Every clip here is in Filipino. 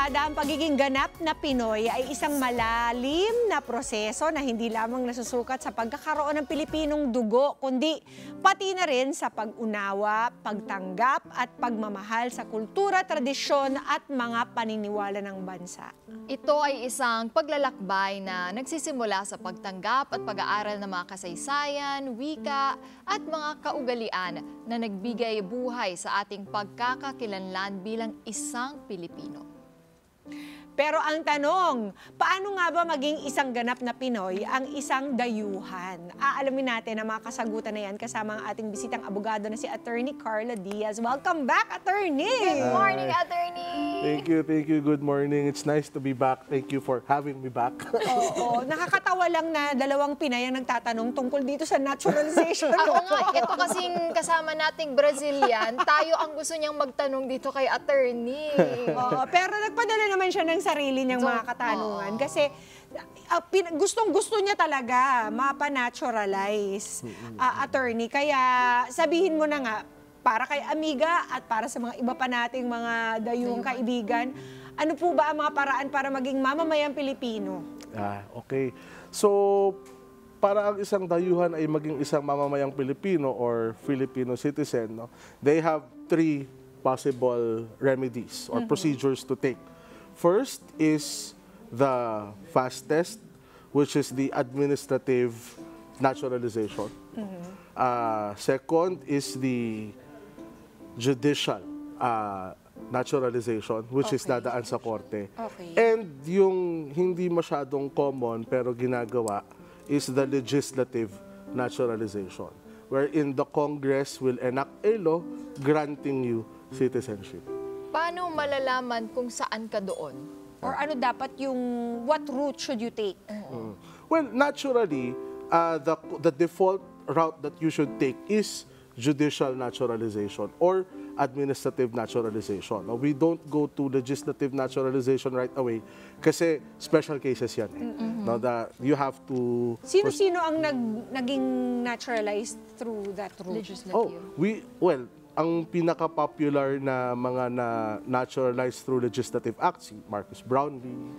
barkada, ang pagiging ganap na Pinoy ay isang malalim na proseso na hindi lamang nasusukat sa pagkakaroon ng Pilipinong dugo, kundi pati na rin sa pag-unawa, pagtanggap at pagmamahal sa kultura, tradisyon at mga paniniwala ng bansa. Ito ay isang paglalakbay na nagsisimula sa pagtanggap at pag-aaral ng mga kasaysayan, wika at mga kaugalian na nagbigay buhay sa ating pagkakakilanlan bilang isang Pilipino. Pero ang tanong, paano nga ba maging isang ganap na Pinoy ang isang dayuhan? Aalamin natin ang mga kasagutan na yan kasama ang ating bisitang abogado na si Attorney Carla Diaz. Welcome back, Attorney! Good morning, Attorney! Thank you. Good morning. It's nice to be back. Thank you for having me back. Oo, nakakatawa lang na dalawang Pinay ang nagtatanong tungkol dito sa naturalization. Ako nga, ito kasing kasama nating Brazilian, tayo ang gusto niyang magtanong dito kay Attorney. Oo, pero nagpadala naman siya ng sarili niyang mga katanungan kasi gustong-gusto niya talaga mapa-naturalize, Attorney. Kaya sabihin mo na nga, para kay Amiga at para sa mga iba pa nating mga dayuhang kaibigan, ano po ba ang mga paraan para maging mamamayang Pilipino? Okay. So, para ang isang dayuhan ay maging isang mamamayang Pilipino or Filipino citizen, no, they have three possible remedies or procedures to take. First is the fast test, which is the administrative naturalization. Second is the judicial naturalization, which is dadaan sa korte. And yung hindi masyadong common pero ginagawa is the legislative naturalization, wherein the Congress will enact a law granting you citizenship. Paano malalaman kung saan ka doon? Or ano dapat yung, what route should you take? Well, naturally, the default route that you should take is judicial naturalization or administrative naturalization. No, we don't go to legislative naturalization right away kasi special cases yan. No, that you have to... Sino-sino ang naging naturalized through that route? Legislative. Ang pinaka-popular na mga naturalized through legislative acts, si Marcus Brownlee,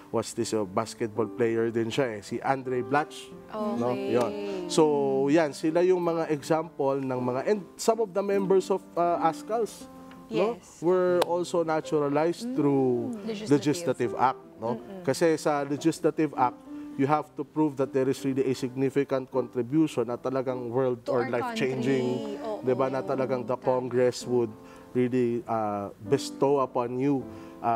what's this, basketball player din siya si Andre Blatch. No? Yun. So, yan, sila yung mga example ng mga, and some of the members of ASCALS, no, were also naturalized through legislative act. No? Kasi sa legislative act, you have to prove that there is really a significant contribution na talagang world or life-changing, diba, na talagang the Congress would really bestow upon you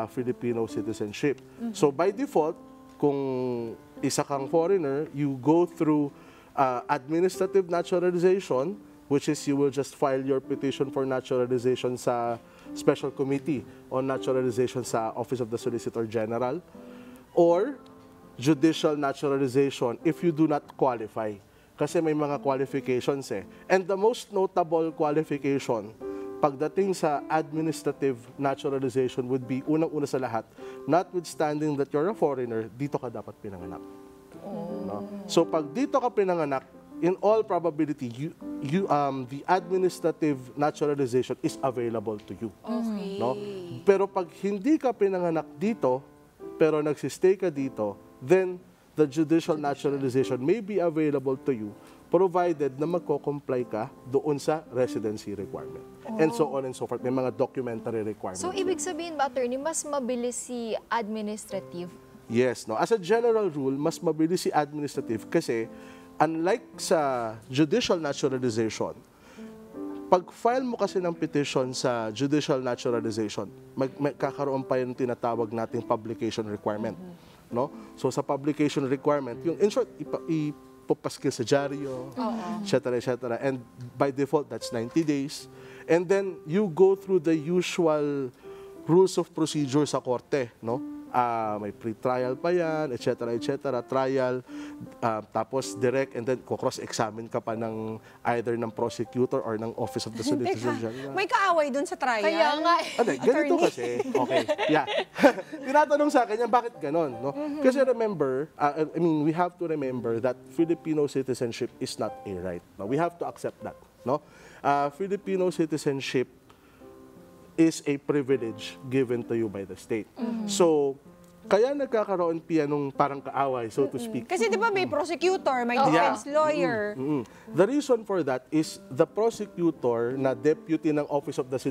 Filipino citizenship. So by default, kung isa kang foreigner, you go through administrative naturalization, which is you will just file your petition for naturalization sa Special Committee on Naturalization sa Office of the Solicitor General, or judicial naturalization if you do not qualify. Kasi may mga qualifications And the most notable qualification pagdating sa administrative naturalization would be, unang-una sa lahat, notwithstanding that you're a foreigner, dito ka dapat pinanganak. No? So pag dito ka pinanganak, in all probability, the administrative naturalization is available to you. No? Pero pag hindi ka pinanganak dito, pero nagsistay ka dito, then the judicial naturalization may be available to you provided na magko-comply ka doon sa residency requirement. And so on and so forth. May mga documentary requirements. So, ibig sabihin ba, Attorney, mas mabilis si administrative? Yes. No? As a general rule, mas mabilis si administrative kasi unlike sa judicial naturalization, pag-file mo kasi ng petition sa judicial naturalization, magkakaroon pa yung tinatawag nating publication requirement. No? So sa publication requirement, yung in short, ipapaskil sa dyaryo, etc. And by default, that's 90 days. And then you go through the usual rules of procedure sa korte. No? May pre-trial pa yan, etc. Trial, tapos direct, and then cross-examine ka pa ng either ng prosecutor or ng Office of the Solicitor General. May kaaway dun sa trial? Kaya nga. Ganito kasi. Okay, yeah. Tinatanong sa akin yan, bakit ganon? No? Kasi remember, we have to remember that Filipino citizenship is not a right. No? We have to accept that. No? Filipino citizenship is a privilege given to you by the state. So, kaya nagkakaroon nung parang kaaway, so to speak. Kasi di ba may prosecutor, may defense lawyer. The reason for that is the prosecutor na deputy ng Office of the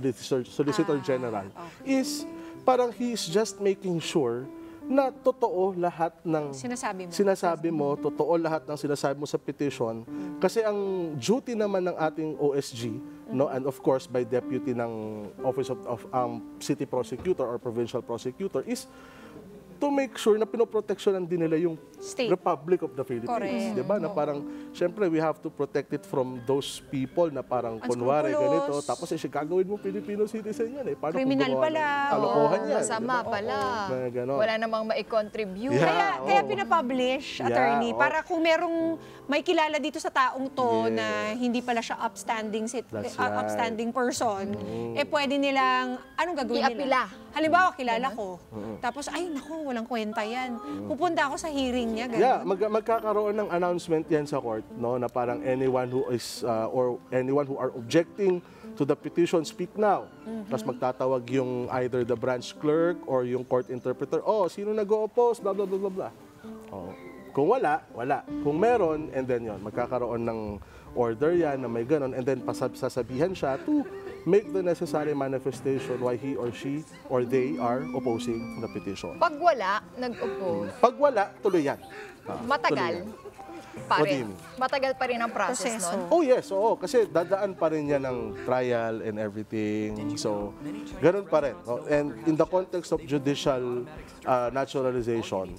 Solicitor General is parang he is just making sure na totoo lahat ng Sinasabi mo. totoo lahat ng sinasabi mo sa petition. Kasi ang duty naman ng ating OSG, no, and of course by deputy ng Office of City Prosecutor or Provincial Prosecutor is to make sure na pinoproteksyonan din nila yung State. Republic of the Philippines. Correct. Diba? Na parang, syempre, we have to protect it from those people na parang, kunwari, ganito, tapos gagawin mo Filipino citizen yan eh. Paano Criminal kung gumawa pala. ng kalokohan yan? Masama diba? pala. Mga ganon. Wala namang maikontribute. Yeah. Kaya pinapublish, attorney, para kung merong may kilala dito sa taong to na hindi pala siya upstanding That's right. upstanding person, eh pwede nilang, anong gagawin Iapila. nila? Halimbawa, kilala ko. Tapos, ay, naku, walang kwenta yan. Pupunta ako sa hearing niya, ganun. Yeah, magkakaroon ng announcement yan sa court, no, na parang anyone who is or anyone who are objecting to the petition, speak now. Tapos magtatawag yung either the branch clerk or yung court interpreter. Oh, sino nag-o-oppose? Blah, blah, blah, blah, blah. Oh. Kung wala, wala. Kung meron, and then yon, magkakaroon ng order yan na may ganon, and then sasabihan siya to make the necessary manifestation why he or she or they are opposing the petition. Pag wala, nag-oppose, Pag wala, tuloy yan. matagal tuloy yan. pa What do you rin. mean? Matagal pa rin ang process Proseso. nun. Oh yes, oo. Kasi dadaan pa rin yan ng trial and everything. So, ganun pa rin. No? And in the context of judicial naturalization,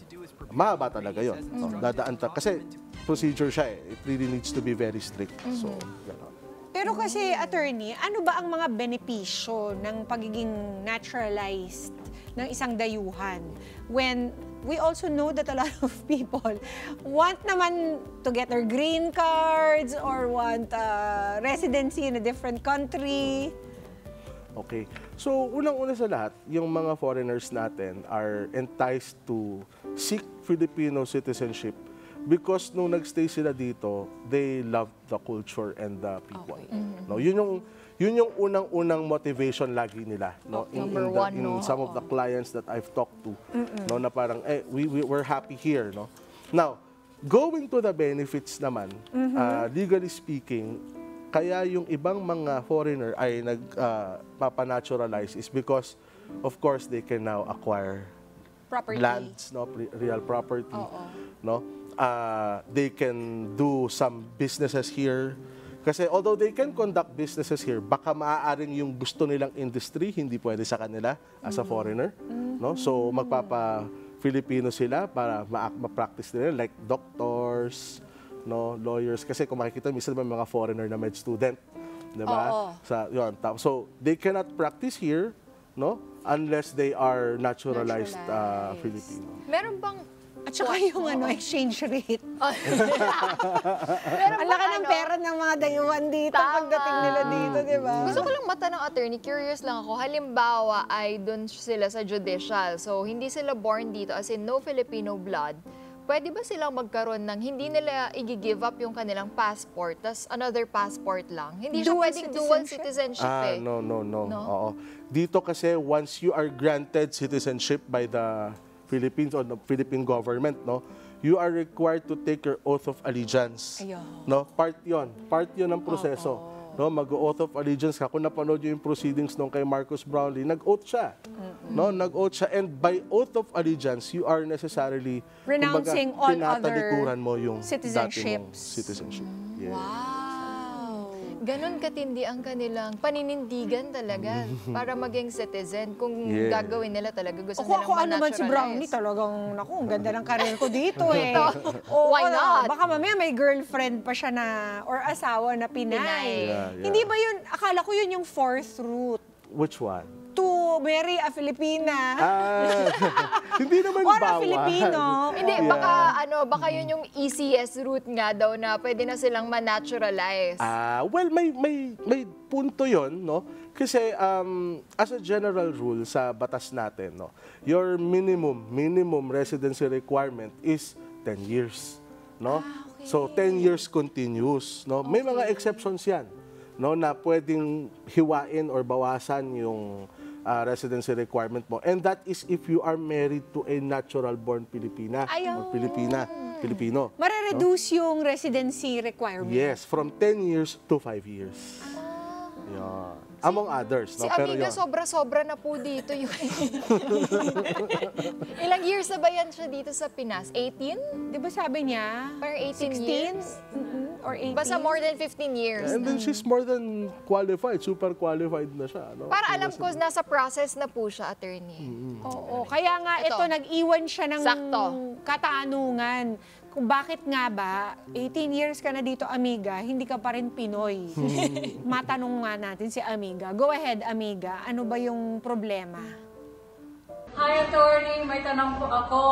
mahaba talaga yun. No? Dadaan kasi procedure siya eh. It really needs to be very strict. So, ganun. Pero kasi, attorney, ano ba ang mga benepisyo ng pagiging naturalized ng isang dayuhan when we also know that a lot of people want naman to get their green cards or want residency in a different country? Okay. So, unang-una sa lahat, yung mga foreigners natin are enticed to seek Filipino citizenship because nung nagstay sila dito, they love the culture and the people. No, yun yung unang-unang motivation lagi nila, no, Number one, in no? some of the clients that I've talked to, no, na parang we're happy here, no. Now, going to the benefits naman, legally speaking, kaya yung ibang mga foreigner ay nagpapanaturalize is because of course they can now acquire Property. lands, no, real property, no. They can do some businesses here. Kasi although they can conduct businesses here, baka maaaring yung gusto nilang industry hindi pwede sa kanila as a foreigner, no? So magpapa-Filipino sila para ma-practice nila like doctors, no, lawyers, kasi kung makikita minsan may mga foreigner na med student, 'di ba? So they cannot practice here, no, unless they are naturalized Filipino. Meron bang At saka yung exchange rate. meron Ang bang laki ng pera ng mga dayuhan dito Tama. pagdating nila dito, di ba? Gusto ko lang matanong, attorney, curious lang ako. Halimbawa ay doon sila sa judicial. So, hindi sila born dito, as in no Filipino blood. Pwede ba silang magkaroon ng hindi nila i-give up yung kanilang passport, tas another passport lang? Hindi siya Dual pwedeng dual citizenship eh. No. Oo. Dito kasi once you are granted citizenship by the Philippines or the Philippine government, no, you are required to take your oath of allegiance. Ayun. No, part 'yon ng proseso. No, mag-oath of allegiance ka. Kung napanood yung proceedings nung kay Marcus Brownlee, nag-oath siya. No, nag-oath siya, and by oath of allegiance, you are necessarily Renouncing all tinatalikuran other mo yung dati mong citizenships. citizenship. Yeah. Wow! Ganon katindi ang kanilang paninindigan talaga para maging citizen. Kung Yeah. gagawin nila talaga, gusto Ako nilang ano man si Brownie, ma-naturalize. talagang, naku, ang ganda ng karir ko dito eh. Why not? Baka mamaya may girlfriend pa siya na, or asawa na Pinay. Pinay. Yeah. Hindi ba yun, akala ko yun yung fourth route Which one? to marry a Filipina. Hindi naman Or a bawal. Filipino. Hindi, Yeah. baka yun yung easiest route nga daw na pwede na silang ma-naturalize. Well, may punto 'yon, no? Kasi as a general rule sa batas natin, no, your minimum residency requirement is 10 years, no? Okay. So 10 years continuous, no? May mga exceptions 'yan, no, na pwedeng hiwain or bawasan yung residency requirement mo. And that is if you are married to a natural-born Filipina or Filipino. Mare-reduce yung residency requirement. Yes, from 10 years to 5 years. Yan. Among others. Si No? Pero Amiga, yun. sobra-sobra na po dito yung... Ilang years na ba yan siya dito sa Pinas? 18? Di ba sabi niya? Parang 18 16? years? Or 18? Basta more than 15 years. And then she's more than qualified, super qualified na siya. No? Para alam ko, nasa process na po siya, attorney. Oo, kaya nga Ito. ito, nag-iwan siya ng Sakto. katanungan. Kung bakit nga ba, 18 years ka na dito, Amiga, hindi ka pa rin Pinoy. Matanong nga natin si Amiga. Go ahead, Amiga. Ano ba yung problema? Hi, attorney. May tanong po ako.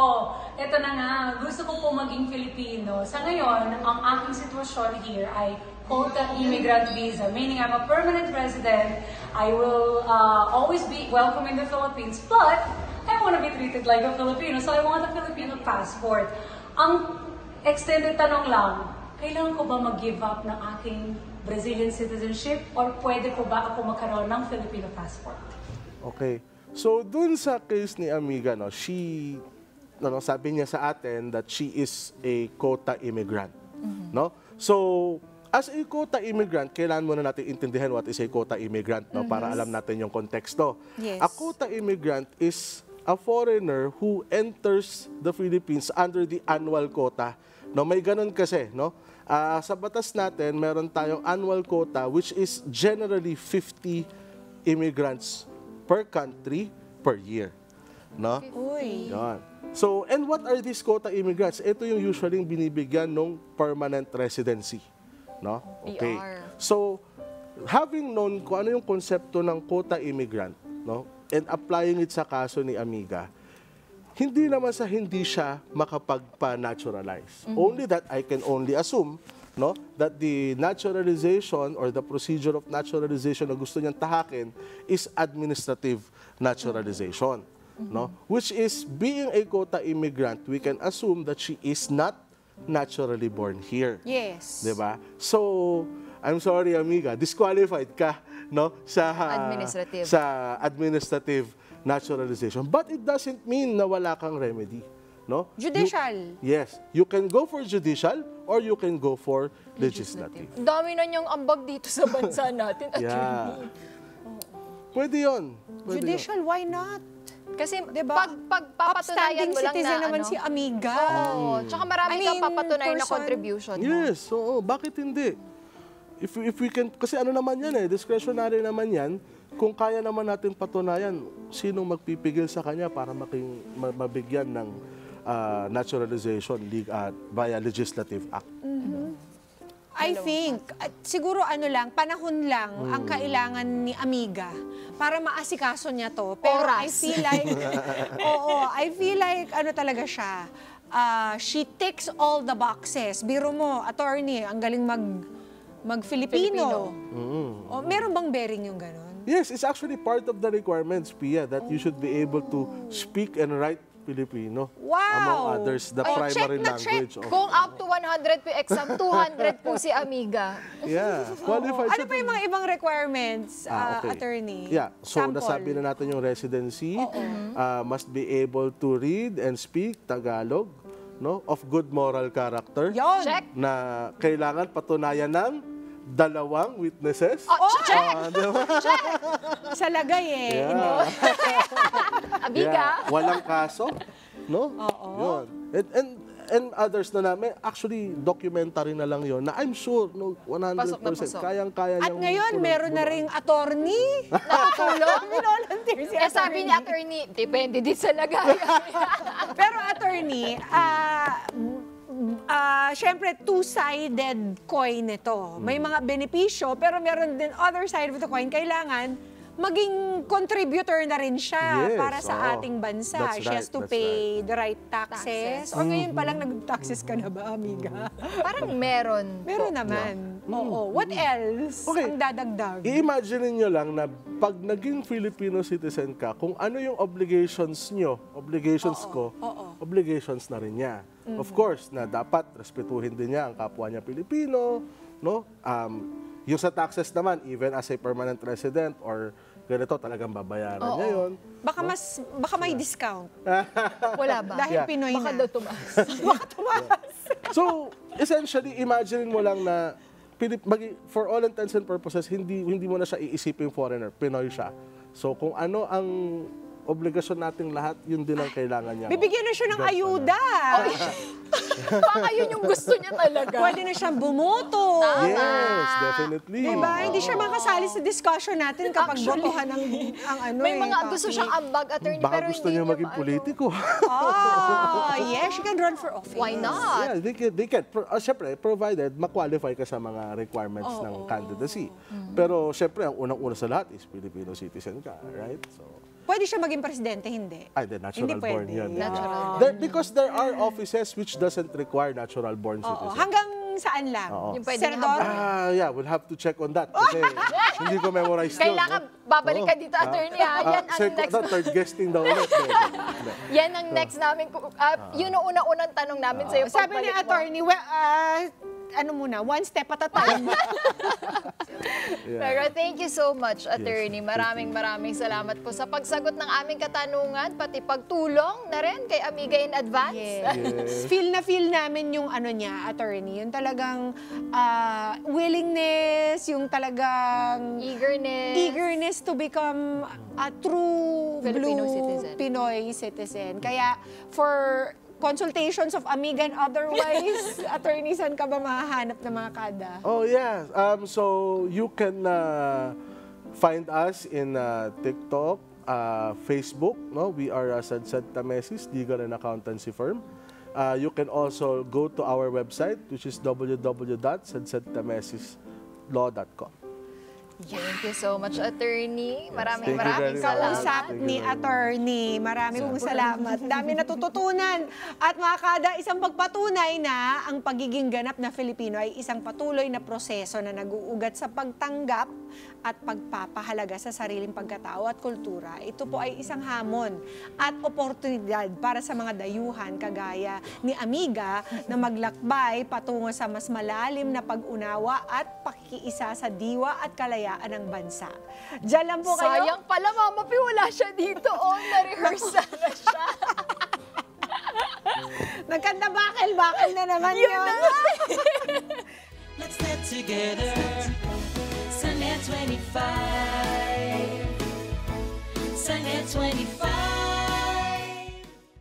Ito na nga, gusto ko po maging Filipino. Sa ngayon, ang aking sitwasyon here ay quota immigrant visa, meaning I'm a permanent resident. I will always be welcome in the Philippines, but I want to be treated like a Filipino, so I want a Filipino passport. Ang extended tanong lang, kailangan ko ba mag-give up ng aking Brazilian citizenship or pwede ko ba ako magkaroon ng Filipino passport? Okay. So, dun sa case ni Amiga, no, sabi niya sa atin that she is a quota immigrant. No? So, as a quota immigrant, kailangan muna natin intindihan what is a quota immigrant, no, para alam natin yung konteksto. Yes. A quota immigrant is a foreigner who enters the Philippines under the annual quota. No, may ganun kasi, no? Sa batas natin, meron tayong annual quota which is generally 50 immigrants per country per year, no? Uy. Yan. So, and what are these quota immigrants? Ito yung usually binibigyan ng permanent residency, no? Okay. PR. So, having known kung ano yung konsepto ng quota immigrant, no? And applying it sa kaso ni Amiga, hindi naman sa hindi siya makapagpa-naturalize. Only that I can only assume, no, that the naturalization or the procedure of naturalization na gusto niyang tahakin is administrative naturalization, no? Which is being a quota immigrant, we can assume that she is not naturally born here. Yes. 'Di ba? So, I'm sorry, Amiga, disqualified ka, no, sa Administrative. sa administrative naturalization. But it doesn't mean na wala kang remedy, no? Judicial. Yes, you can go for judicial or you can go for legislative. Ang dami na niyang ambag dito sa bansa natin, attorney. Yeah. Pwede 'yon. Pwede yun. Judicial, why not? Kasi Diba? pag papatunayan Upstanding mo lang citizen na naman ano, si Amiga. Oo, tsaka marami I kang mean, papatunayan na person- contribution mo. Yes, oo, bakit hindi? If we can, kasi ano naman yan discretionary naman yan. Kung kaya naman natin patunayan, sinong magpipigil sa kanya para mabigyan ng naturalization via legislative act? I think, siguro panahon lang ang kailangan ni Amiga para maasikaso niya to. Pero Oras. I feel like, I feel like talaga siya. She ticks all the boxes. Biro mo, attorney, ang galing mag-Filipino. O, meron bang bearing yung gano'n? Yes, it's actually part of the requirements, Pia, that you should be able to speak and write Filipino. Wow! Among others, the Oh, check primary na check. language. Of, Kung up to 100 po exam, 200 po si Amiga. yeah, qualified Ano siya pa yung dun. mga ibang requirements, Okay. attorney? Yeah, so Sample. nasabi na natin yung residency, must be able to read and speak Tagalog, no, of good moral character, Yon. Check. na kailangan patunayan ng 2 witnesses. Oh, check! Diba? Sa lagay Yeah. Amiga. Yeah, walang kaso, no? Yun. And others na namin, actually, documentary na lang yon na I'm sure, no, 100% Pasok na pasok. kayang-kaya At niyang ngayon, meron na ring attorney. Nakatulong. Volunteer si Eh sabi ni attorney, depende din sa lagay. Pero attorney, syempre two-sided coin ito. May mga benepisyo, pero meron din other side of the coin. Kailangan maging contributor na rin siya Yes, para sa oo. ating bansa. That's She has right, to that's pay the right taxes. Taxes. Or ngayon pa lang nag-taxes ka na ba, amiga? Parang meron. Meron naman. Oo. What else Okay. ang dadagdag? I-imagine niyo lang na pag naging Filipino citizen ka, kung ano yung obligations nyo, obligations ko, obligations na rin niya. Of course, na dapat respetuhin din niya ang kapwa niya Pilipino, no? Yung sa taxes naman, even as a permanent resident or ganito talagang babayaran niya yun. Baka may discount. Wala ba? Dahil Yeah. Pinoy Baka na. daw tumaas. Baka tumaas. So, essentially, imagine mo lang na for all intents and purposes, hindi mo na siya iisipin foreigner, Pinoy siya. So, kung ano ang obligasyon nating lahat, yun din ang kailangan niya. Bibigyan na siya ng ayuda. Baka yun yung gusto niya talaga. Pwede na siyang bumoto. Yes, definitely. Diba? Hindi siya makasali sa discussion natin kapag botohan ang ano May mga topic. gusto siyang ambag, attorney, Baka pero gusto hindi niya niya maging maano. politiko. Oh, yes, she can run for office. Why not? Yeah, they can. Siyempre, provided ma-qualify ka sa mga requirements ng candidacy. Pero siyempre, ang unang-una sa lahat is Filipino citizen ka, right? So, Pwede siya maging presidente, hindi. ay, natural born pwede. yan. Natural Because there are offices which doesn't require natural born Oo. citizens. Hanggang saan lang? Yung pwedeng Senador? Yeah, we'll have to check on that. Kasi hindi ko memorize yun. Kailangan babalik ka dito, attorney, ha? Yan ang next. Third guesting daw ulit. Yan ang next namin. Yun ang unang-unang tanong namin sa'yo. Sabi ni pagbalik mo. attorney, well, ano muna, one step at a time. Pero thank you so much, attorney. Maraming salamat po sa pagsagot ng aming katanungan, pati pagtulong na rin kay Amiga in advance. Yes. Feel namin yung ano niya, attorney, yung talagang willingness, yung talagang eagerness to become a true Filipino blue citizen. Pinoy citizen. Kaya for consultations of Amiga and otherwise, attorney, saan ka ba mahahanap ng mga kada? Oh, yeah. So you can find us in TikTok, Facebook. No, we are Sadsad Tamesis, legal and accountancy firm. You can also go to our website, which is www.sadsadtamesislaw.com. Thank you so much, attorney. Thank you Maraming very much. salamat. Kausap ni attorney. Maraming pong salamat. Dami natututunan. At mga kada, isang pagpatunay na ang pagiging ganap na Filipino ay isang patuloy na proseso na nag-uugat sa pagtanggap at pagpapahalaga sa sariling pagkatao at kultura. Ito po ay isang hamon at oportunidad para sa mga dayuhan kagaya ni Amiga na maglakbay patungo sa mas malalim na pag-unawa at pakikiisa sa diwa at kalayaan ng bansa. Diyan lang po kayo. Sayang pala, Mama Pi, wala siya dito. Na-rehearse na siya. Nagkanta bakil na naman yun. Let's get together. Sunday 25. Sunday 25.